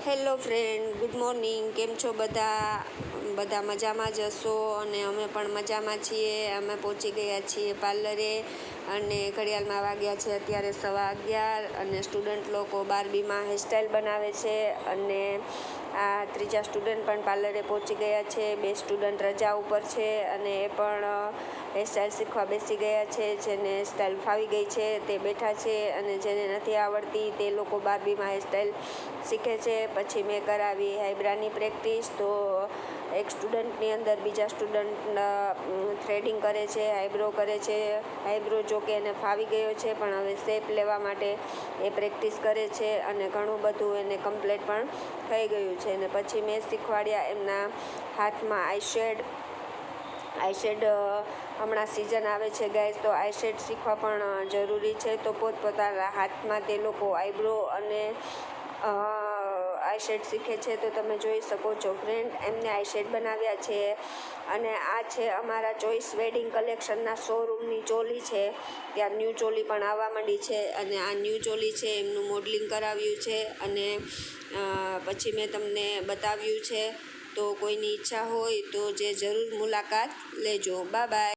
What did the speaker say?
Hello friend, good morning. કેમ છો બધા મજામાં જ હશો અને અમે પણ મજામાં છીએ. અમે પહોંચી ગયા છીએ પાર્લરે અને ઘડિયાળમાં વાગ્યા છે અત્યારે 11:15 અને સ્ટુડન્ટ લોકો બાર્બીમાં હેરસ્ટાઈલ બનાવે છે અને આ ત્રીજા સ્ટુડન્ટ પણ પાર્લરે પહોંચી ગયા છે. 2 સ્ટુડન્ટ રજા ઉપર છે અને એ પણ હેરસ્ટાઈલ શીખવા બેસી ગયા છે. જેને સ્ટાઈલ ફાવી ગઈ છે તે બેઠા છે અને જેને નથી આવડતી તે લોકો બાર્બીમાં હેરસ્ટાઈલ શીખે છે. પછી મેં કરાવી આઈબ્રાની પ્રેક્ટિસ. તો એક સ્ટુડન્ટની અંદર બીજા સ્ટુડન્ટ થ્રેડિંગ કરે છે, આઈબ્રો કરે છે. આઈબ્રો જો કે એને ફાવી ગયો છે પણ હવે શેપ લેવા માટે એ પ્રેક્ટિસ કરે છે અને ઘણું બધું એને કમ્પ્લીટ પણ થઈ ગયું છે. અને પછી મેં શીખવાડ્યા એમના હાથમાં આઈશેડ હમણાં સિઝન આવે છે ગાઈઝ, તો આઈશેડ શીખવા પણ જરૂરી છે. તો પોતપોતાના હાથમાં તે લોકો આઈબ્રો અને આઈશેડ શીખે છે. તો તમે જોઈ શકો છો ફ્રેન્ડ, એમને આઈશેડ બનાવ્યા છે. અને આ છે અમારા ચોઈસ વેડિંગ કલેક્શનના શોરૂમની ચોલી છે. ત્યાં ન્યૂ ચોલી પણ આવવા માંડી છે અને આ ન્યૂ ચોલી છે એમનું મોડલિંગ કરાવ્યું છે અને પછી મેં તમને બતાવ્યું છે. તો કોઈની ઈચ્છા હોય તો જે જરૂર મુલાકાત લેજો. Bye bye.